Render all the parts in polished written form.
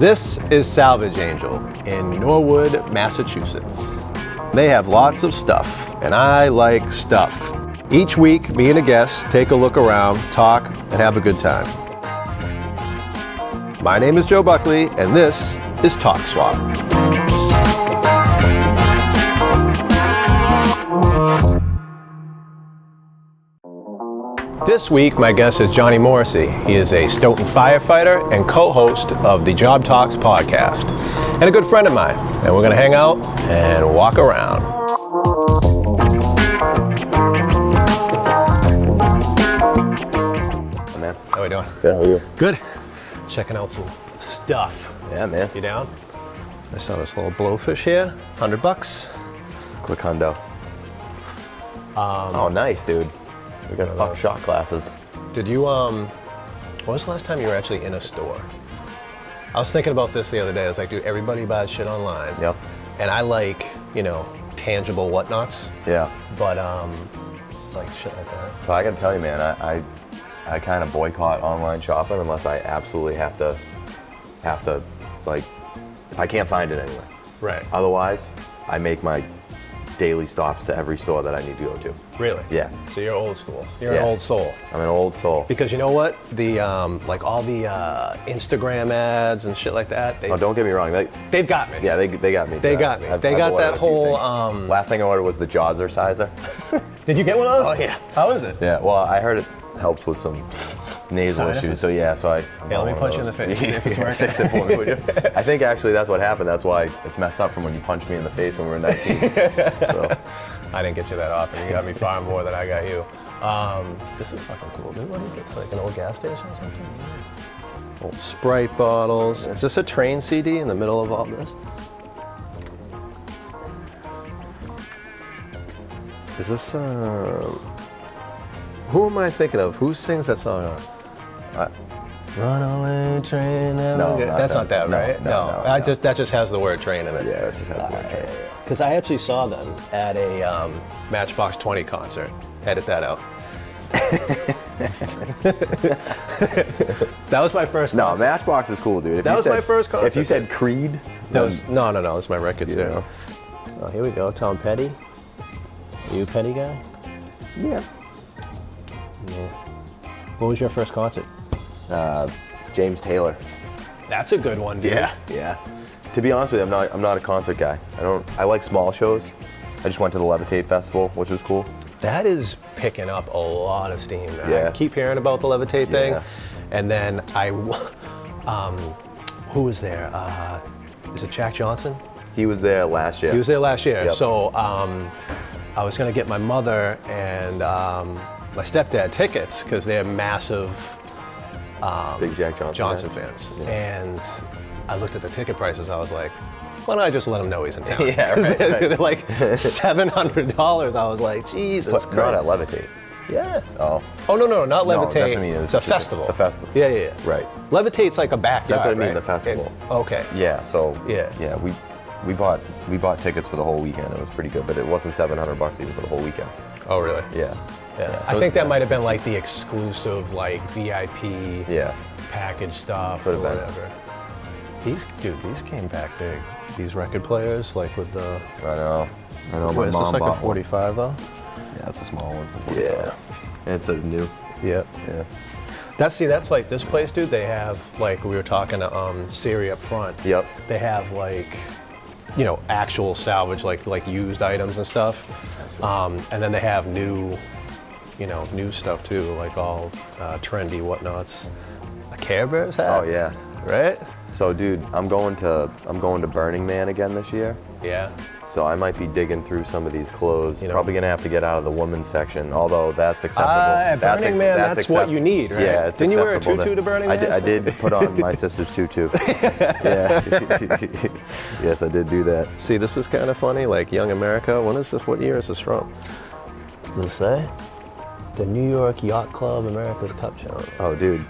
This is Salvage Angel in Norwood, Massachusetts. They have lots of stuff, and I like stuff. Each week, me and a guest take a look around, talk, and have a good time. My name is Joe Buckley, and this is Talk Swap. This week, my guest is Johnny Morrisey. He is a Stoughton Firefighter and co-host of the Job Talks podcast, and a good friend of mine. And we're gonna hang out and walk around. Hey, man, how we doing? Good, how are you? Good. Checking out some stuff. Yeah, man. You down? I saw this little blowfish here, $100. Quick hundo. Oh, nice, dude. We got fuck shot glasses. Did you, when was the last time you were actually in a store? I was thinking about this the other day. I was like, dude, everybody buys shit online. Yep. And I like, tangible whatnots. Yeah. But, like shit like that. So I gotta tell you, man, I kind of boycott online shopping unless I absolutely have to, like, if I can't find it anyway. Right. Otherwise, I make my daily stops to every store that I need to go to. Really? Yeah. So you're old school. You're an old soul. I'm an old soul. Because you know what? The, like all the Instagram ads and shit like that. Oh, don't get me wrong. They've got me. Yeah, they got me. They got me. They got that whole, Last thing I ordered was the Jaws sizer. Did you get one of those? Oh yeah. How is it? Yeah, well, I heard it helps with some nasal Sinuses? issues, so yeah, let me punch you in the face, see if it's working. Fix it for me, would you? I think actually that's what happened. That's why it's messed up from when you punched me in the face when we were 19. So. I didn't get you that often. You got me far more than I got you. This is fucking cool, dude. What is this? Like an old gas station or something? Old Sprite bottles. Is this a Train CD in the middle of all this? Is this, who am I thinking of? Who sings that song? Runaway train. No, that's not that, right? No. That just has the word train in it. Yeah, it just has the word train. Because I actually saw them at a Matchbox 20 concert. Edit that out. That was my first concert. No, Matchbox is cool, dude. That was my first concert. If you said Creed, no, that's my records there. Oh, here we go, Tom Petty. Are you a Petty guy? Yeah. What was your first concert? James Taylor. That's a good one, dude. Yeah. To be honest with you, I'm not a concert guy. I like small shows. I just went to the Levitate Festival, which was cool. That is picking up a lot of steam, man. Yeah. I keep hearing about the Levitate thing, Yeah. and then who was there? Is it Jack Johnson? He was there last year. He was there last year. Yep. So I was gonna get my mother and my stepdad tickets because they're massive Big Jack Johnson fans. Yeah. And I looked at the ticket prices. I was like, why don't I just let him know he's in town? Yeah, right. They're like $700. I was like, Jesus Christ. Not at Levitate. Yeah. Oh. Oh, no, not No, Levitate. that's what I mean. The festival. The festival. Yeah. Right. Levitate's like a backyard. That's what I mean, right? the festival. Okay. Yeah, so Yeah. we bought tickets for the whole weekend. It was pretty good, but it wasn't $700 even for the whole weekend. Oh, really? Yeah. Yeah. So I think that might have been like the exclusive, like VIP Yeah. package stuff Could or have been. whatever. These came back big. These record players, like with the. I know. Wait, My is this mom like a bought 45 though? one. Yeah, it's a small one. For 45. Yeah. And it says new. Yep. Yeah. That's like this place, dude. They have like we were talking to Siri up front. Yep. They have like, actual salvage like used items and stuff, and then they have new stuff too, like all trendy whatnots. A Care Bears hat. Oh yeah. Right. So dude, I'm going to Burning Man again this year. Yeah. So I might be digging through some of these clothes. You know- Probably gonna have to get out of the women's section, although that's acceptable. At Burning Man, that's what you need, right? Yeah, it's Didn't you wear a acceptable tutu to Burning Man? I did put on my sister's tutu. Yeah. Yes, I did do that. See, this is kind of funny. Like Young America. When is this? What year is this from? Does it say? The New York Yacht Club America's Cup Challenge. Oh, dude.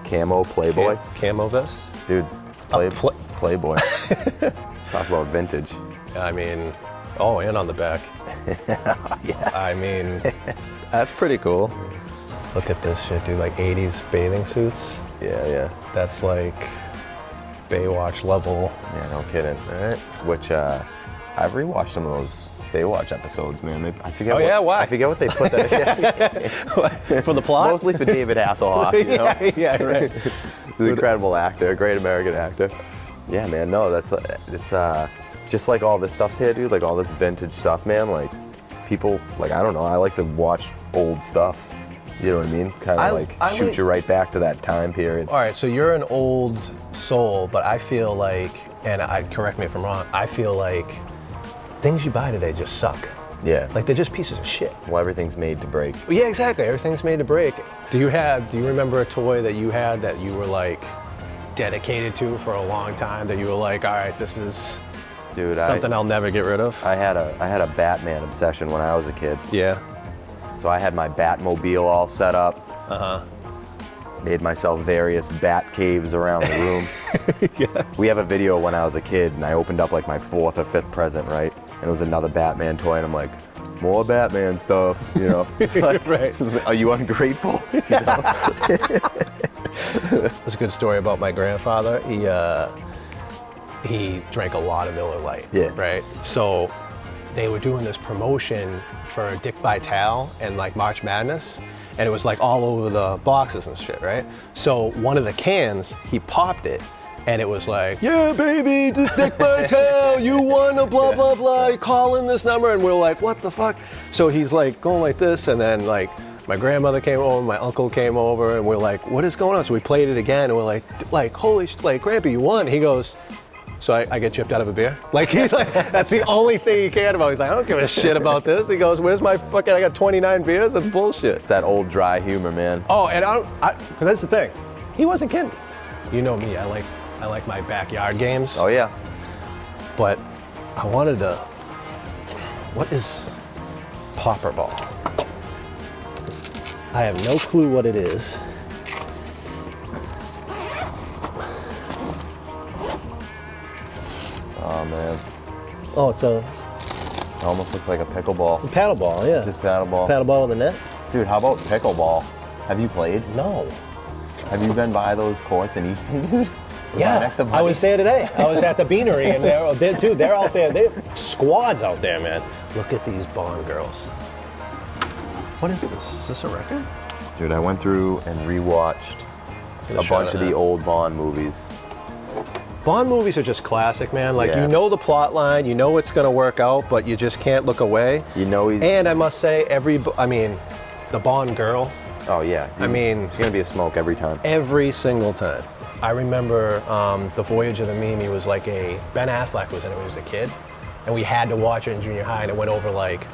Camo Playboy. Camo vest. Dude, it's Playboy. Talk about vintage. I mean, and on the back. Yeah. I mean, that's pretty cool. Look at this shit, dude. Like 80s bathing suits. Yeah. That's like Baywatch level. Yeah, no kidding. All right. Which I've rewatched some of those Baywatch episodes, man. I forget. Oh, yeah? Why? I forget what they put that. For the plot? Mostly for David Hasselhoff. You know? yeah, right. He's an incredible actor, great American actor. Yeah, man. No, it's just like all this stuff's here, dude. Like all this vintage stuff, man. Like people, like I don't know. I like to watch old stuff. You know what I mean? Kind of like shoot you right back to that time period. All right, so you're an old soul, but I feel like, and correct me if I'm wrong, I feel like things you buy today just suck. Yeah. Like they're just pieces of shit. Well, everything's made to break. Yeah, exactly. Everything's made to break. Do you remember a toy that you had that you were like dedicated to for a long time, that you were like, all right, this is something I'll never get rid of? I had a Batman obsession when I was a kid. Yeah. So I had my Batmobile all set up. Made myself various bat caves around the room. Yeah. We have a video when I was a kid, and I opened up like my 4th or 5th present, right? And it was another Batman toy, and I'm like, more Batman stuff, you know? It's like, right. It's like, are you ungrateful? You know? That's a good story about my grandfather. He drank a lot of Miller Lite. Yeah. Right? So they were doing this promotion for Dick Vitale and like March Madness, and it was like all over the boxes and shit, right? So one of the cans, he popped it, and it was like, yeah, baby, Dick Vitale, you won a blah, blah, blah, you call in this number, and we're like, what the fuck? So he's like going like this, and then like my grandmother came over, my uncle came over, and we're like, what is going on? So we played it again, and we're like, holy shit, like, Grandpa, you won. He goes, so I get chipped out of a beer? Like, that's the only thing he cared about. He's like, I don't give a shit about this. He goes, where's my fucking, I got 29 beers? That's bullshit. It's that old dry humor, man. Oh, and that's the thing. He wasn't kidding. You know me, I like my backyard games. Oh, yeah. But I wanted to, what is popper ball? I have no clue what it is. Oh, man. Oh, it's a It almost looks like a pickleball. paddle ball, yeah. Just paddleball. Paddle ball with a net? Dude, how about pickleball? Have you played? No. Have you been by those courts in Easton, dude? Yeah, Next to I was Buddy's? there today. I was at the Beanery, and they're out there. They're squads out there, man. Look at these Bond girls. What is this? Is this a record? Dude, I went through and rewatched a bunch of the old Bond movies. Bond movies are just classic, man. Like, Yeah. you know the plot line, you know it's gonna work out, but you just can't look away. You know he's... And I must say, the Bond girl, Oh, yeah. I mean... It's going to be a smoke every time. every single time. I remember The Voyage of the Mimi was like Ben Affleck was in it when he was a kid, and we had to watch it in junior high, and it went over like,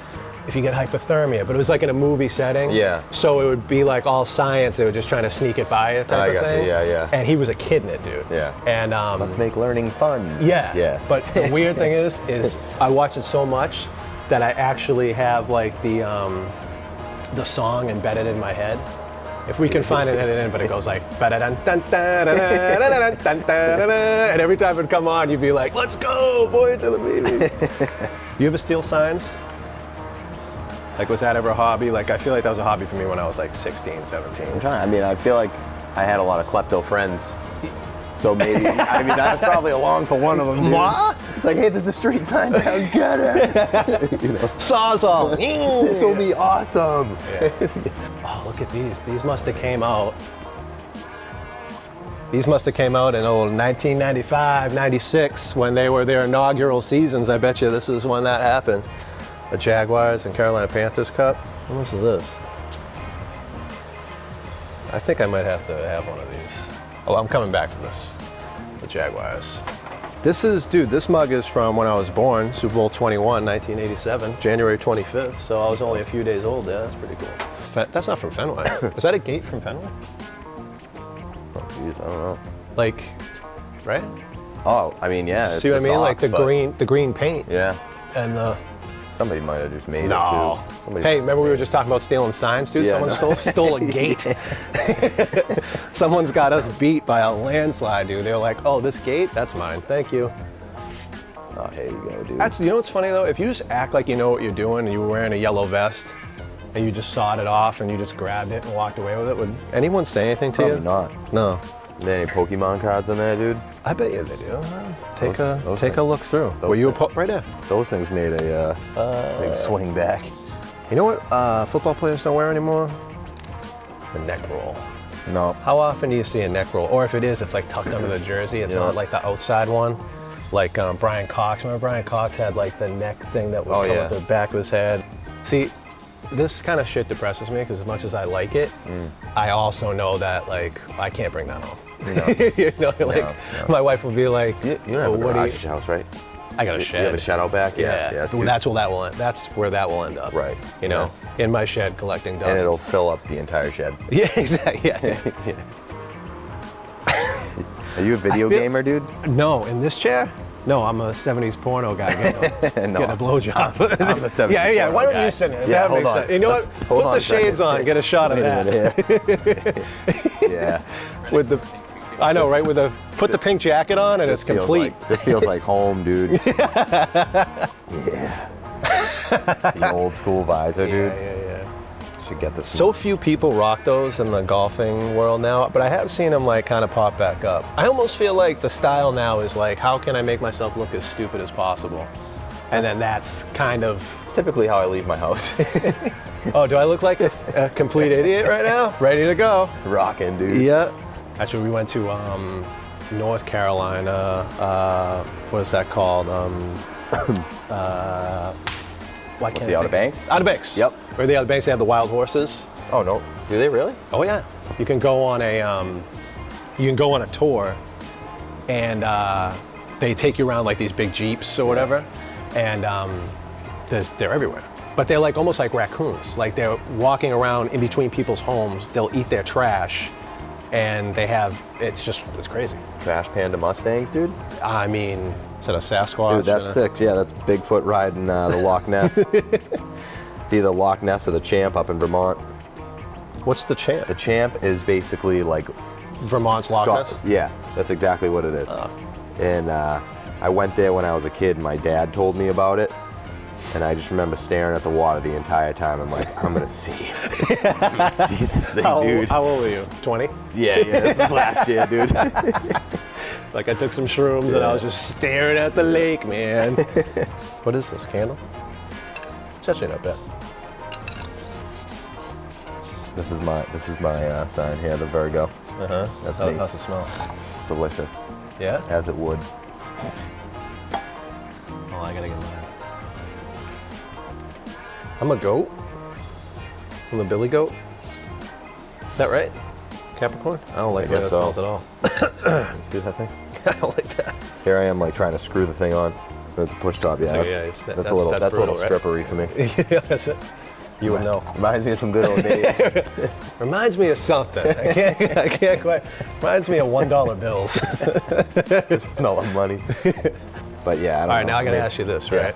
if you get hypothermia, but it was like in a movie setting. Yeah. So it would be like all science, they were just trying to sneak it by you type I of got you, thing. yeah. And he was a kid in it, dude. Yeah. And Let's make learning fun. yeah. Yeah. But the weird thing is I watch it so much that I actually have like the song embedded in my head. If we can find it, edit it in, but it goes like, and every time it'd come on, you'd be like, let's go, Voyage of the Mimi. You ever steal signs? Like, was that ever a hobby? Like, I feel like that was a hobby for me when I was like 16, 17. I feel like I had a lot of klepto friends. So maybe, that's probably along for one of them, dude. What? It's like, hey, there's a street sign down, get it. Sawzall. This will be awesome. Yeah. Oh, look at these. These must have came out. These must have came out in 1995, 96, when they were their inaugural seasons. I bet you this is when that happened. The Jaguars and Carolina Panthers Cup. How much is this? I think I might have to have one of these. Oh, I'm coming back to this. The Jaguars. This mug is from when I was born, Super Bowl 21, 1987, January 25th. So I was only a few days old. Yeah, that's pretty cool. That's not from Fenway. Is that a gate from Fenway? Oh, jeez, I don't know. Like, right? Oh, yeah. It's See what I the mean? Like socks, the green paint. Yeah. And the... Somebody might have just made it No. too. Somebody Hey, remember we were just talking about stealing signs, dude? Yeah, Someone stole a gate. Someone's got us beat by a landslide, dude. They're like, oh, this gate? That's mine. Thank you. Oh, here you go, dude. Actually, you know what's funny, though? If you just act like you know what you're doing and you were wearing a yellow vest and you just sawed it off and you just grabbed it and walked away with it, would anyone say anything to Probably you? not. No. Are there any Pokemon cards in there, dude? I bet you they do. Take Those a things- look through. those Were you things- right there? Those things made a big swing back. You know what football players don't wear anymore? The neck roll. No. How often do you see a neck roll? Or if it is, it's like tucked under the jersey. It's Yeah. not like the outside one. Like Brian Cox. Remember Brian Cox had like the neck thing that would Oh, come yeah. up the back of his head? See, this kind of shit depresses me because as much as I like it, I also know that like I can't bring that home. No. You know, like No. my wife will be like, You don't have "Oh, a what do garage you-" at your house, right? I got a You shed. have a shed out back? Yeah, it's well, too- that's where that will end. That's where that will end up. Right. You know, in my shed collecting dust. and it'll fill up the entire shed. Yeah, exactly. Yeah. Are you a video feel- gamer, dude? No, in this chair? No, I'm a 70s porno guy getting, No. getting a blowjob. I'm a 70s Yeah. porno Why don't guy. you sit in? Yeah, That hold makes on. sense. You know what? Let's- hold Put on the a second. shades on. Get a shot of Wait a that. minute here. Yeah. With the, I know, right? With the put the pink jacket on and it's complete. This feels like home, dude. Yeah. The old school visor, dude. Yeah. Should get this. So few people rock those in the golfing world now, but I have seen them like kind of pop back up. I almost feel like the style now is like, how can I make myself look as stupid as possible? And then that's kind of, It's typically how I leave my house. oh, do I look like a complete idiot right now? Ready to go. Rocking, dude. Yeah. Actually, we went to North Carolina. What is that called? Why can't The I Outer think- Banks? Outer Banks. Yep. Where the Outer Banks, they have the wild horses. Oh no. Do they really? Oh yeah. You can go on a tour, and they take you around like these big jeeps or whatever, and they're everywhere. But they're like almost like raccoons. Like they're walking around in between people's homes. They'll eat their trash, and it's crazy. Trash Panda Mustangs, dude. I mean, is that a Sasquatch? Dude, that's sick. Yeah, that's Bigfoot riding the Loch Ness. It's either Loch Ness or the Champ up in Vermont. What's the champ? The Champ is basically like Vermont's Loch Ness? Yeah, that's exactly what it is. And I went there when I was a kid. My dad told me about it, and I just remember staring at the water the entire time. I'm like, I'm gonna see it. I'm gonna see this thing, dude. How old were you? 20? Yeah, this is last year, dude. Like I took some shrooms and I was just staring at the lake, man. What is this, candle? It's actually not bad. This is my sign here, the Virgo. Uh-huh. That's me. How's it smell? Delicious, Yeah? as it would. Oh, I gotta get mine. I'm a goat. I'm a billy goat. Is that right? Capricorn? I don't like the way that guess so. smells at all. See that thing? I don't like that. Here I am, like trying to screw the thing on. It's a push top. Yeah, So, that's, yeah, it's- that's that's a little brutal, right? strippery for me. Yeah, that's it. You would know. Reminds me of some good old days. Reminds me of something. I can't quite. Reminds me of $1 bills. Smell of money. But yeah, I don't know. All right, now I gotta Maybe- ask you this, Yeah. right?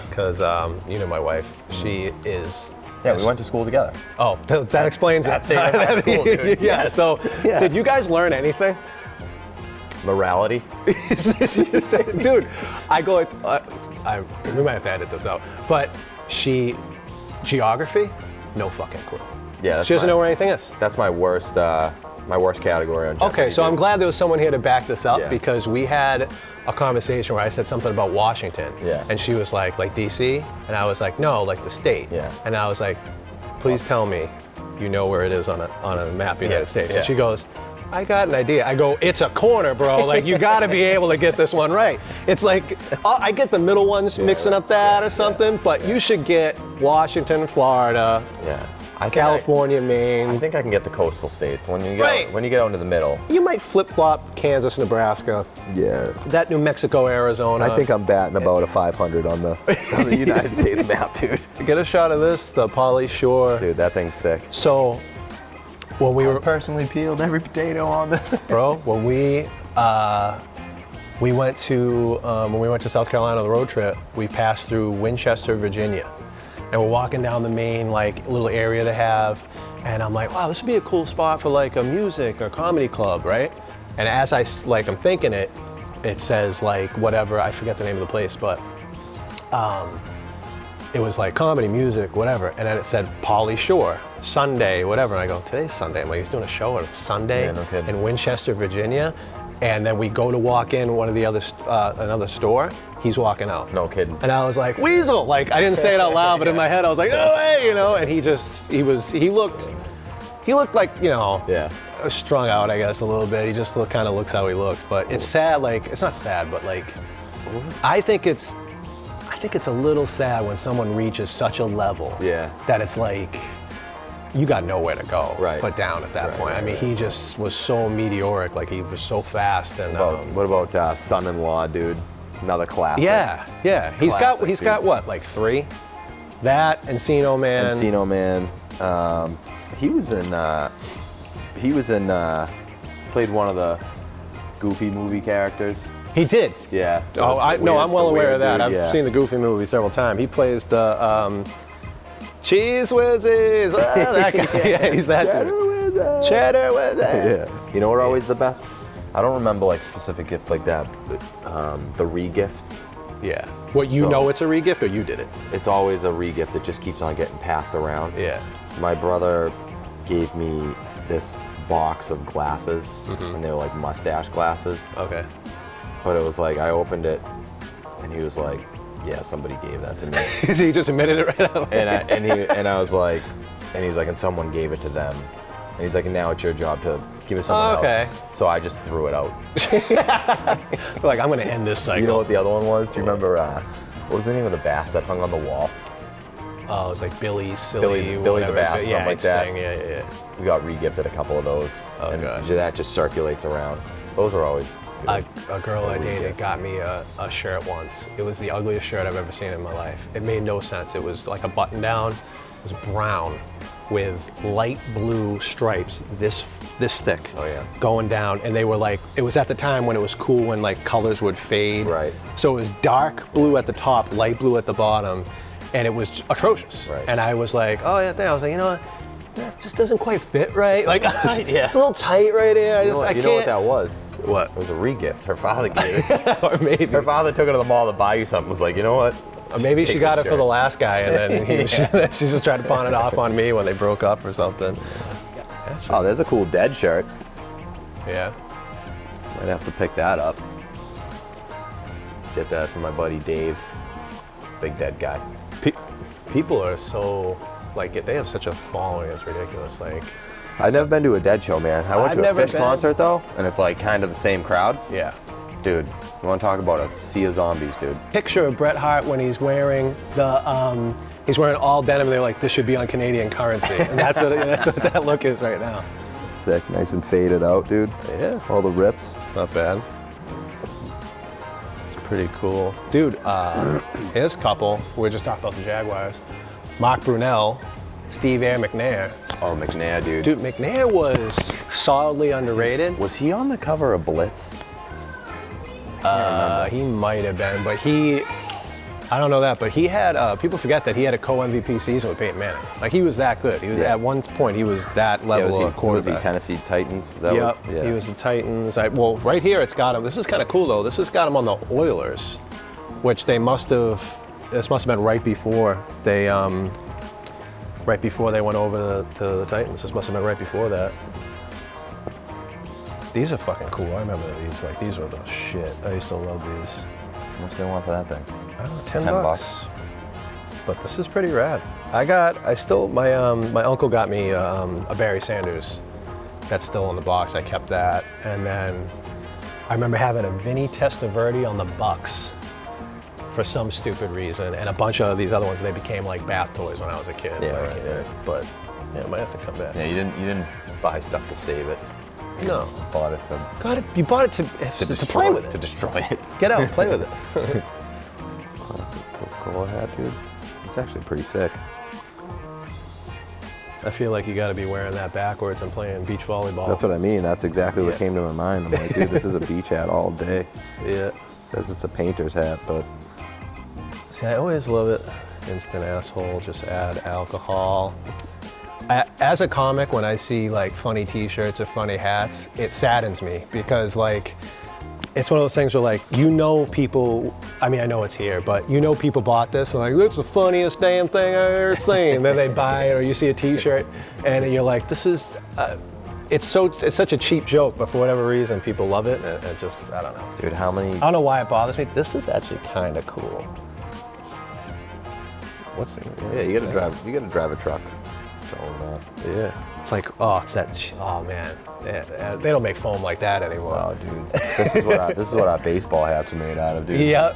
Because you know my wife. She is. Yeah, we went to school together. Oh, that explains That's it. it. That's cool, dude. Yeah. Yes. So, Yeah. did you guys learn anything? Morality. Dude, I go like, we might have to edit this out, but geography, no fucking clue. Yeah, that's She doesn't my- know where anything is. That's my worst category on Okay, so I'm glad there was someone here to back this up Yeah. because we had a conversation where I said something about Washington. Yeah. And she was like DC? And I was like, no, like the state. Yeah. And I was like, please tell me you know where it is on a map of the United States. yeah. And she goes, I got an idea. I go, it's a corner, bro. Like, you got to be able to get this one right. It's like, I get the middle ones mixing up that or something, but you should get Washington, Florida, Yeah. I think California, I Maine. think I can get the coastal states when you get Right. when you get out into the middle. You might flip-flop Kansas, Nebraska, Yeah. that New Mexico, Arizona. I think I'm batting about a 500 on the United States map, dude. Get a shot of this, the Pauly Shore. Dude, that thing's sick. So, when we were, personally peeled every potato on this. bro, when we went to South Carolina on the road trip, we passed through Winchester, Virginia, and we're walking down the main like little area they have, and I'm like, wow, this would be a cool spot for like a music or comedy club, right? And as I'm thinking it says like whatever, I forget the name of the place, but it was like comedy, music, whatever. And then it said Pauly Shore, Sunday, whatever. And I go, today's Sunday. I'm like, he's doing a show on Sunday Yeah, no kidding. in Winchester, Virginia. And then we go to walk in one of the other, another store. He's walking out. No kidding. And I was like, Weasel! Like, I didn't say it out loud, but in my head I was like, no way, you know? And he looked like, you know, Yeah. strung out, I guess, a little bit. He just kind of looks how he looks. But it's sad, like, it's not sad, but like, I think it's a little sad when someone reaches such a level Yeah. that it's like, you got nowhere to go Right. but down at that Right, point. right, I mean, he just was so meteoric, like he was so fast. And What about Son-in-Law, dude? Another classic. yeah. He's Classic, got dude. what, like 3? That, Encino Man. Encino Man. He was in. Played one of the Goofy movie characters. He did. Yeah. Oh, I'm well aware of that. I've yeah. seen the Goofy movie several times. He plays the Cheese Whizzes. Oh, that guy. Yeah, he's that dude. Cheddar Whizzes. Yeah. You know what are always the best? I don't remember like specific gift like that, but the re-gifts. Yeah. What, you So- know it's a re-gift or you did it? It's always a re-gift that just keeps on getting passed around. Yeah. My brother gave me this box of glasses, Mm-hmm. and they were like mustache glasses. Okay. But it was like I opened it, and he was like, "Yeah, somebody gave that to me." So he just admitted it right out. and I was like, and he was like, and someone gave it to them. And he's like, and now it's your job to give it to someone okay. else. So I just threw it out. Like, I'm going to end this cycle. You know what the other one was? Do you remember, what was the name of the bass that hung on the wall? Oh, it was like Billy, Silly, Billy the whatever. Bass, Yeah, something like it's that. saying, yeah. We got re-gifted a couple of those. Oh, and God. that just circulates around. Those are always good. A girl I dated re-gifts. got me a shirt once. It was the ugliest shirt I've ever seen in my life. It made no sense. It was like a button down. It was brown with light blue stripes this thick. Oh, yeah. Going down, and they were like, it was at the time when it was cool when like colors would fade. Right. So it was dark blue at the top, light blue at the bottom, and it was atrocious. Right. And I was like, oh yeah, I was like, you know what? That just doesn't quite fit right. Like, Yeah. it's a little tight right here. You know what can't. that was? What? It was a re-gift. Her father gave it. Or maybe. Her father took her to the mall to buy you something. Was like, you know what? Or maybe she Take got it this for the shirt. last guy, and then she just tried to pawn it off on me when they broke up or something. Oh, there's a cool Dead shirt. Yeah. Might have to pick that up. Get that from my buddy Dave. Big Dead guy. People are so, like, they have such a following, it's ridiculous. Like, I've never been to a Dead show, man. I went I've to a never Fish been. concert though, and it's like kind of the same crowd. yeah. Dude, you want to talk about a sea of zombies, dude? Picture of Bret Hart when he's wearing he's wearing all denim, and they're like, this should be on Canadian currency. And that's what that look is right now. Sick, nice and faded out, dude. Yeah. All the rips. It's not bad. It's pretty cool. Dude, his couple, we were just talking about the Jaguars. Mark Brunell, Steve Air McNair. Oh, McNair, dude. Dude, McNair was solidly underrated. Was he on the cover of Blitz? He might have been, but I don't know that, but he had, people forget that he had a co-MVP season with Peyton Manning. Like, he was that good. He was, at one point, he was that level of Was quarterback. he Tennessee Titans? Is that Yep, was, he was the Titans. Well, right here it's got him. This is kind of cool though. This has got him on the Oilers, which this must have been right before they went over to the Titans. This must have been right before that. These are fucking cool. I remember these. Like, these were the shit. I used to love these. How much do they want for that thing? I don't know, 10 $10. bucks. But this is pretty rad. My uncle got me a Barry Sanders. That's still in the box. I kept that. And then I remember having a Vinny Testaverde on the Bucks for some stupid reason, and a bunch of these other ones. They became like bath toys when I was a kid. Yeah, like, right, you know, right. But yeah, I might have to come back. Yeah, you didn't buy stuff to save it. No, You bought it to got it. You bought it to play with it. To destroy it. Get out and play with it. Classic Coca-Cola hat, dude. It's actually pretty sick. I feel like you got to be wearing that backwards and playing beach volleyball. That's what I mean. That's exactly what Yeah. came to my mind. I'm like, dude, this is a beach hat all day. Yeah. It says it's a painter's hat, but See, I always love it. Instant asshole, just add alcohol. As a comic, when I see like funny t-shirts or funny hats, it saddens me because like it's one of those things where like, people, I mean, I know it's here, but people bought this and like, that's the funniest damn thing I've ever seen. Then they buy it, or you see a t-shirt and you're like, this is, it's such a cheap joke, but for whatever reason, people love it. And it just, I don't know. Dude, how many? I don't know why it bothers me. This is actually kind of cool. What's it? Yeah, you gotta drive a truck. to own that. Yeah. It's like, oh, it's that, oh man. Yeah, they don't make foam like that anymore. Oh, dude. This is what our baseball hats are made out of, dude. Yeah.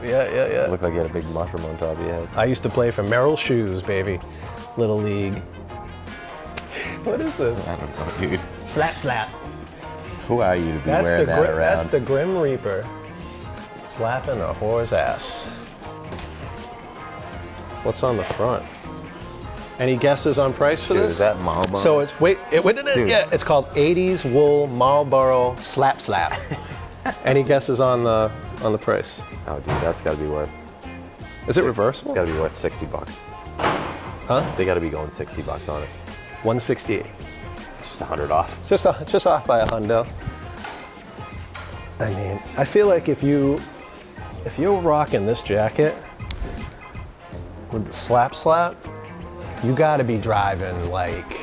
Look like you had a big mushroom on top of your head. I used to play for Merrill Shoes, baby. Little league. What is this? I don't know, dude. Slap. Who are you to be wearing that around? That's the Grim Reaper slapping a whore's ass. What's on the front? Any guesses on price for Dude, this? is that Marlboro? So it's it's called 80s wool Marlboro slap. Any guesses on the price? Oh, dude, that's got to be worth. Is it reversible? It's got to be worth $60. Huh? They got to be going $60 on it. 168. Just 100 off. Just off by a hundo. I mean, I feel like if you're rocking this jacket with the slap, you gotta be driving like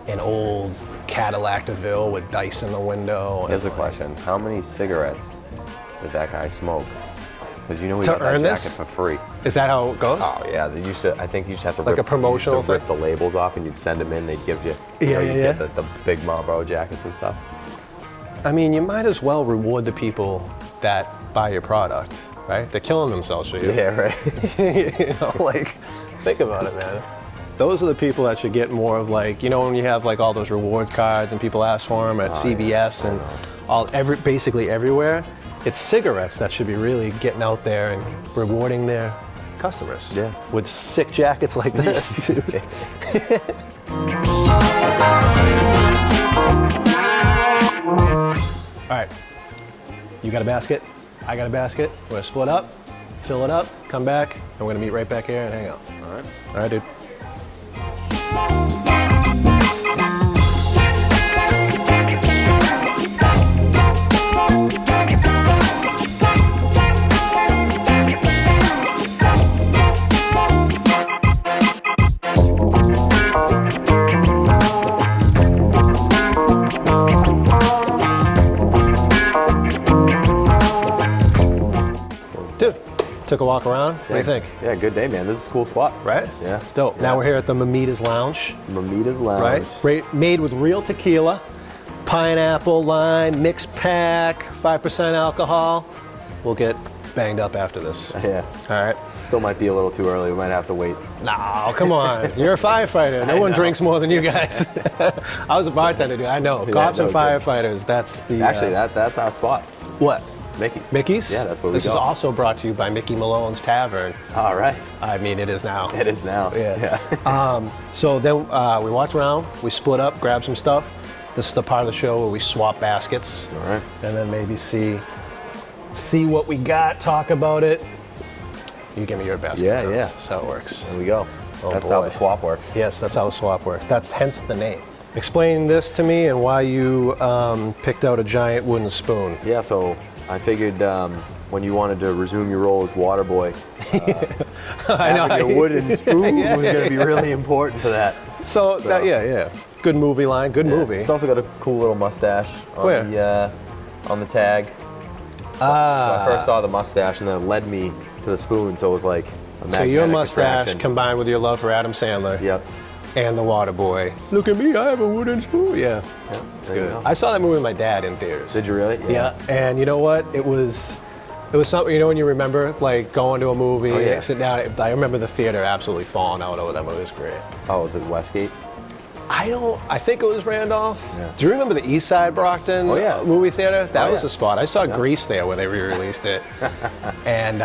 an old Cadillac DeVille with dice in the window. Here's a question. How many cigarettes did that guy smoke? Because you know we To got that earn jacket this? for free. Is that how it goes? Oh yeah, I think you just have to Like rip, a promotional you used to rip thing? the labels off and you'd send them in. They'd give you, Yeah, you'd yeah. get the big Marlboro jackets and stuff. I mean, you might as well reward the people that buy your product, right? They're killing themselves for you. Yeah, right. You know, like, think about it, man. Those are the people that should get more of like, you know, when you have like all those rewards cards and people ask for them at CVS and basically everywhere, it's cigarettes that should be really getting out there and rewarding their customers. Yeah. With sick jackets like this, dude. All right, you got a basket, I got a basket. We're gonna split up, fill it up, come back, and we're gonna meet right back here and hang out. All right, dude. Dude, took a walk around. What do you think? Yeah, good day, man. This is a cool spot. Right? Yeah. It's dope. Yeah. Now we're here at the Mamita's Lounge, Mamita's Lounge. right? Made with real tequila, pineapple, lime, mixed pack, 5% alcohol. We'll get banged up after this. Yeah. All right. Still might be a little too early. We might have to wait. No, come on. You're a firefighter. No one drinks more than you guys. I was a bartender, dude. I know. Yeah, Cops and no, firefighters, that's the... Actually, that's our spot. What? Mickey's. Mickey's? Yeah, that's where we This go. is also brought to you by Mickey Malone's Tavern. All right. I mean, it is now. It is now. Yeah. So then we walked around, we split up, grabbed some stuff. This is the part of the show where we swap baskets. All right. And then maybe see what we got, talk about it. You give me your basket. Yeah, now. yeah. That's how it works. There we go. Oh, That's how boy. the swap works. Yes, that's how the swap works. That's hence the name. Explain this to me and why you picked out a giant wooden spoon. Yeah, so I figured when you wanted to resume your role as water boy, having a wooden spoon was going to be really important for that. So, yeah. Good movie line, good movie. It's also got a cool little mustache on on the tag. So I first saw the mustache and then it led me to the spoon, so it was like a magnetic So your mustache attraction. combined with your love for Adam Sandler Yep. and the Water Boy. Look at me, I have a wooden spoon. Yeah, it's there you good. go. I saw that movie with my dad in theaters. Did you really? Yeah, and you know what? It was something, you know, when you remember like going to a movie, yeah. sitting down. I remember the theater absolutely falling out over that movie. It was great. Oh, was it Westgate? I think it was Randolph. Yeah. Do you remember the East Side Brockton movie theater? That was yeah. the spot. I saw Grease there where they re-released it. And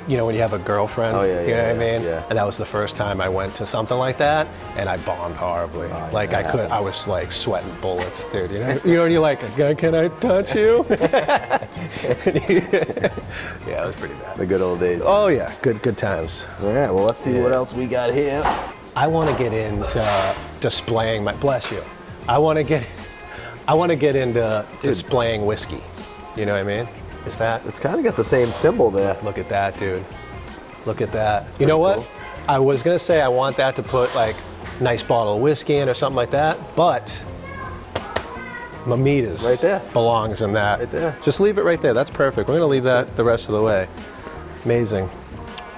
when you have a girlfriend, you know what I mean? yeah. And that was the first time I went to something like that, and I bombed horribly. I was like sweating bullets, dude. You know, and you're like, can I touch you? Yeah, it was pretty bad. The good old days. Oh yeah, good times. All right, well, let's see what else we got here. I want to get into displaying my. Bless you. I want to get into displaying whiskey. You know what I mean? Is that? It's kind of got the same symbol there. Look at that, dude. Look at that. You know what? cool. I was gonna say I want that to put like nice bottle of whiskey in or something like that, but Mamitas Right there. belongs in that. Right there. Just leave it right there. That's perfect. We're gonna leave that the rest of the way. Amazing.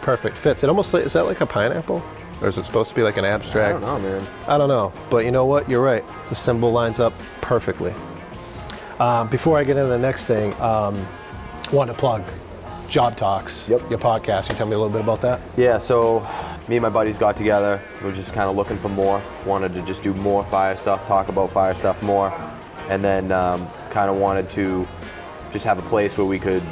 Perfect. Fits. It almost, is that like a pineapple? Or is it supposed to be like an abstract? I don't know, man. I don't know. But you know what? You're right. The symbol lines up perfectly. Before I get into the next thing, want to plug Job Talks, Yep. your podcast. Can you tell me a little bit about that? Yeah, so me and my buddies got together. We were just kind of looking for more. Wanted to just do more fire stuff, talk about fire stuff more. And then kind of wanted to just have a place where we could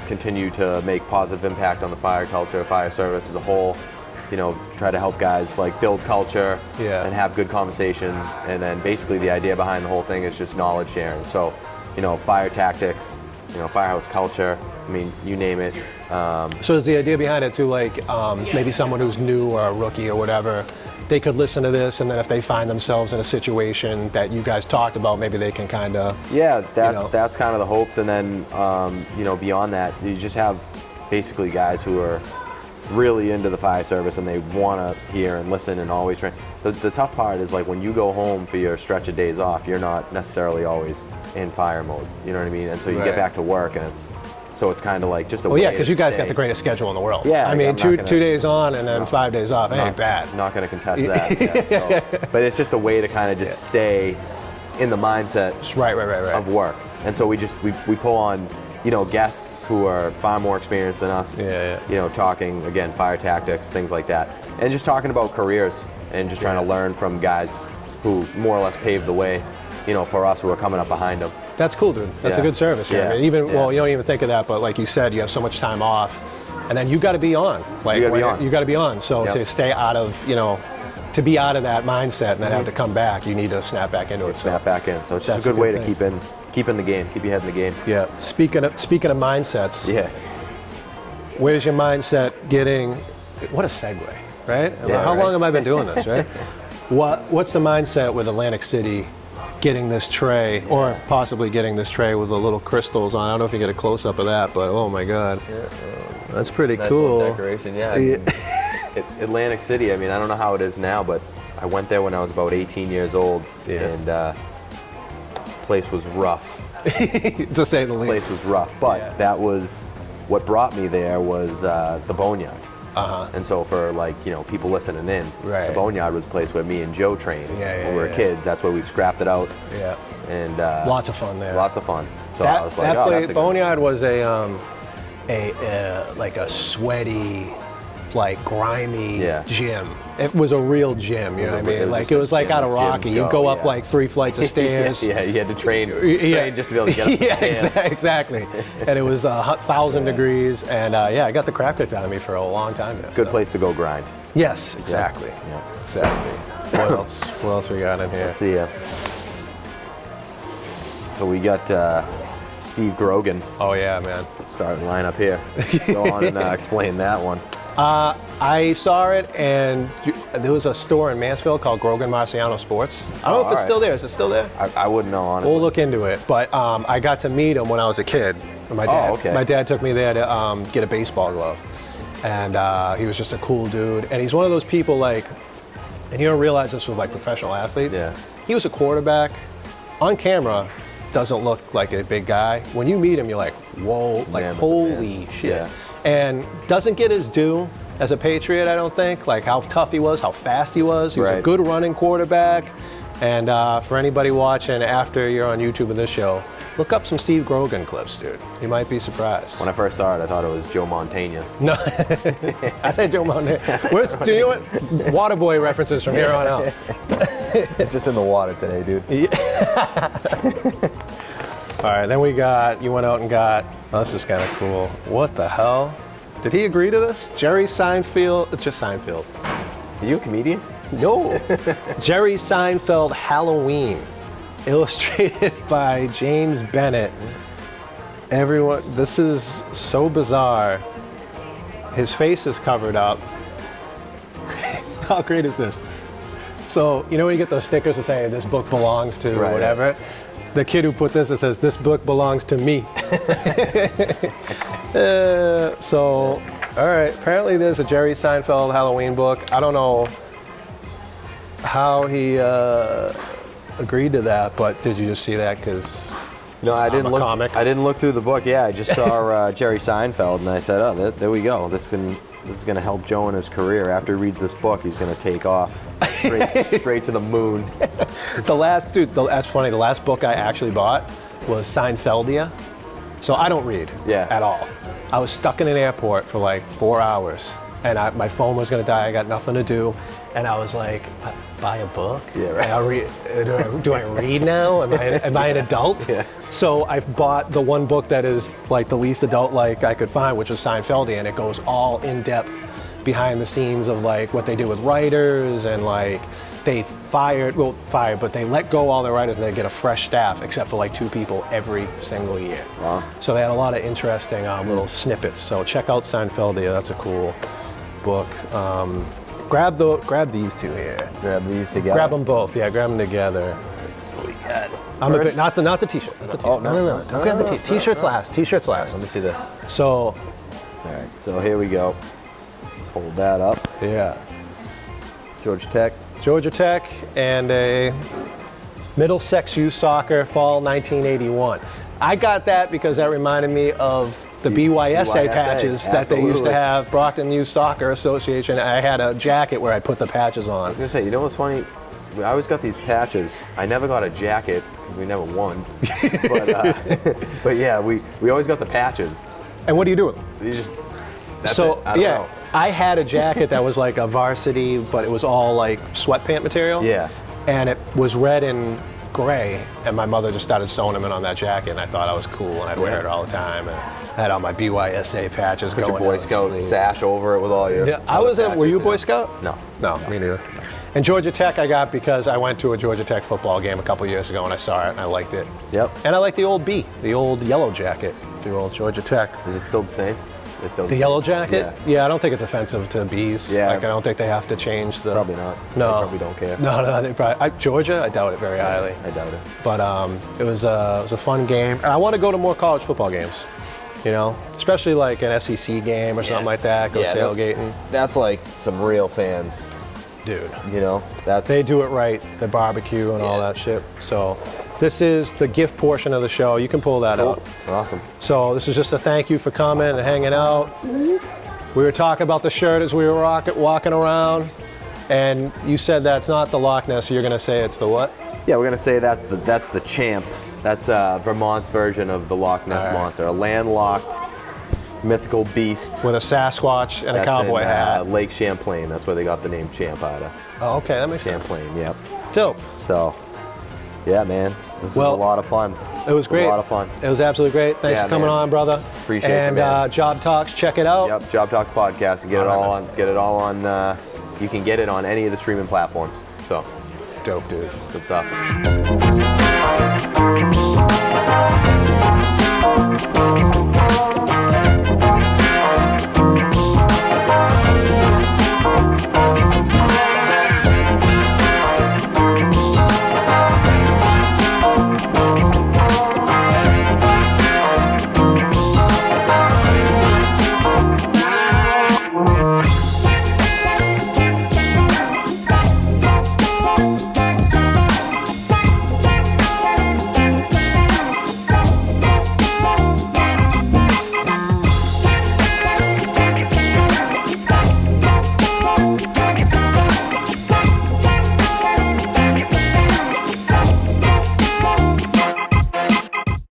continue to make positive impact on the fire culture, fire service as a whole. You know, try to help guys like build culture and have good conversation. And then basically the idea behind the whole thing is just knowledge sharing. So, you know, fire tactics, you know, firehouse culture, I mean, you name it. So is the idea behind it too, like maybe someone who's new or a rookie or whatever, they could listen to this, and then if they find themselves in a situation that you guys talked about, maybe they can kind of... Yeah, that's kind of the hopes. And then, you know, beyond that, you just have basically guys who are really into the fire service and they want to hear and listen and always try. The tough part is like when you go home for your stretch of days off, you're not necessarily always in fire mode, you know what I mean? And so you get back to work and it's kind of like just a way yeah, because to you guys stay. got the greatest schedule in the world. Yeah, I mean, I'm two not gonna- days on and then 5 days off. Ain't bad. Not going to contest that. Yeah, so, but it's just a way to kind of just stay in the mindset Right. of work. And so we pull on, you know, guests who are far more experienced than us. You know, talking again fire tactics, things like that, and just talking about careers and just trying to learn from guys who more or less paved the way. You know, for us who are coming up behind them. That's cool, dude. That's a good service. Yeah. I mean, well, you don't even think of that, but like you said, you have so much time off, and then you got to be on. Like, You gotta be on. You got to be on. So Yep. to stay out of, you know, to be out of that mindset and then have to come back, you need to snap back into it. Snap back in. So it's just That's a good way to thing. keep in the game, keep your head in the game. Yeah. Speaking of mindsets, Yeah. where's your mindset getting? What a segue, right? Yeah, How right. long have I been doing this, right? What's the mindset with Atlantic City getting this tray, or possibly getting this tray with the little crystals on? I don't know if you get a close up of that, but oh my God, that's pretty Nice cool. little decoration, yeah. I mean, Atlantic City. I mean, I don't know how it is now, but I went there when I was about 18 years old, and place was rough. To say the least. Place was rough, but that was what brought me there was the Boneyard. And so for like, you know, people listening in, the Boneyard was a place where me and Joe trained when we were kids. That's where we scrapped it out. Yeah. And lots of fun there. Lots of fun. So that, I was like, that that's a Boneyard was a like a sweaty, like grimy gym. It was a real gym, you know what I mean? Like it was like out of Rocky. You go up like 3 flights of stairs. Yeah, you had to train just to be able to get up the stairs. Exactly. And it was 1,000 degrees, and I got the crap kicked out of me for a long time. It's a good place to go grind. Yes, exactly. Yeah. Exactly. What else we got in here? Let's see. So we got Steve Grogan. Oh yeah, man. Starting line up here. Go on and explain that one. I saw it, and there was a store in Mansfield called Grogan Marciano Sports. I don't know if it's still there. Is it still there? I wouldn't know, honestly. We'll look into it. But I got to meet him when I was a kid. My dad, my dad took me there to get a baseball glove, and he was just a cool dude. And he's one of those people like, and you don't realize this with like professional athletes. Yeah. He was a quarterback. On camera, doesn't look like a big guy. When you meet him, you're like, whoa, like holy shit. Yeah. And doesn't get his due as a Patriot, I don't think. Like how tough he was, how fast he was. He was a good running quarterback. And for anybody watching after you're on YouTube in this show, look up some Steve Grogan clips, dude. You might be surprised. When I first saw it, I thought it was Joe Montana. No, I said Joe Montana. Do you know what? Waterboy references from here on out. It's just in the water today, dude. All right, then you went out and got, this is kind of cool. What the hell? Did he agree to this? Jerry Seinfeld, it's just Seinfeld. Are you a comedian? No. Jerry Seinfeld Halloween, illustrated by James Bennett. Everyone, this is so bizarre. His face is covered up. How great is this? So, you know when you get those stickers that say this book belongs to whatever? The kid who put this, it says, this book belongs to me. So, all right. Apparently, there's a Jerry Seinfeld Halloween book. I don't know how he agreed to that, but did you just see that? Because No, I didn't a look. comic. I didn't look through the book. Yeah, I just saw Jerry Seinfeld, and I said, "Oh, there we go. This is going to help Joe in his career. After he reads this book, he's going to take off straight to the moon." That's funny. The last book I actually bought was Seinfeldia. So I don't read at all. I was stuck in an airport for like 4 hours, and my phone was going to die. I got nothing to do, and I was like, buy a book? Yeah, right. Do I read now? Am I an adult? Yeah. So I've bought the one book that is like the least adult-like I could find, which is Seinfeldia, and it goes all in depth behind the scenes of like what they do with writers, and like they but they let go all their writers and they get a fresh staff, except for like 2 people every single year. Wow. So they had a lot of interesting little snippets. So check out Seinfeldia. That's a cool book. Grab these 2 here. Grab these together. Grab them both. Yeah, grab them together. So we got. I'm a bit, not the t-shirt. Not the t-shirt. Oh, No. Don't grab the t-shirt. T-shirts last. T-shirts last. Let me see this. So, All right. So here we go. Let's hold that up. yeah. Georgia Tech. Georgia Tech and a Middlesex Youth Soccer Fall 1981. I got that because that reminded me of the BYSA patches that they used to absolutely. have, Brockton Youth Soccer Association. I had a jacket where I put the patches I on. was gonna say, you know what's funny? I always got these patches. I never got a jacket because we never won. But yeah, we always got the patches. And what do you do with them? You just. That's So, it. I don't know. I had a jacket that was like a varsity, but it was all like sweatpant material. Yeah. And it was red and gray, and my mother just started sewing them in on that jacket, and I thought I was cool, and I'd wear it all the time. And I had all my BYSA patches Put going your Boy down the Scout sleeve. sash over it with all your. Yeah, were you a Boy Scout? No. No, me neither. And Georgia Tech I got because I went to a Georgia Tech football game a couple years ago, and I saw it, and I liked it. Yep. And I like the old B, the old yellow jacket, the old Georgia Tech. Is it still the same? It's still The yellow jacket? Yeah. Yeah, I don't think it's offensive to bees. Yeah. Like, I don't think they have to change the... Probably not. No. They probably don't care. No, they probably... Georgia, I doubt it very highly. I doubt it. But it was a fun game. And I want to go to more college football games, you know? Especially like an SEC game or something like that, go tailgating. That's like some real fans, Dude, you know? That's they do it right, the barbecue and all Yeah. that shit. So this is the gift portion of the show. You can pull that cool. out. Awesome. So this is just a thank you for coming and hanging out. We were talking about the shirt as we were walking around, and you said that's not the Loch Ness. So you're going to say it's the what? Yeah, we're gonna say that's the champ. That's Vermont's version of the Loch Ness All right. monster, a landlocked mythical beast. With a Sasquatch and a That's cowboy in, hat. Lake Champlain. That's where they got the name Champ out of. Oh, okay, that makes sense. Champlain. Yep. Dope. So, yeah, man, this Well, is a lot of fun. It was great. A lot of fun. It was absolutely great. Thanks Yeah, for coming man. on, brother. Appreciate you, and, man. Job Talks, check it out. Yep, Job Talks podcast. You get it all on. Get it all on. You can get it on any of the streaming platforms. So, Dope, dude. good stuff.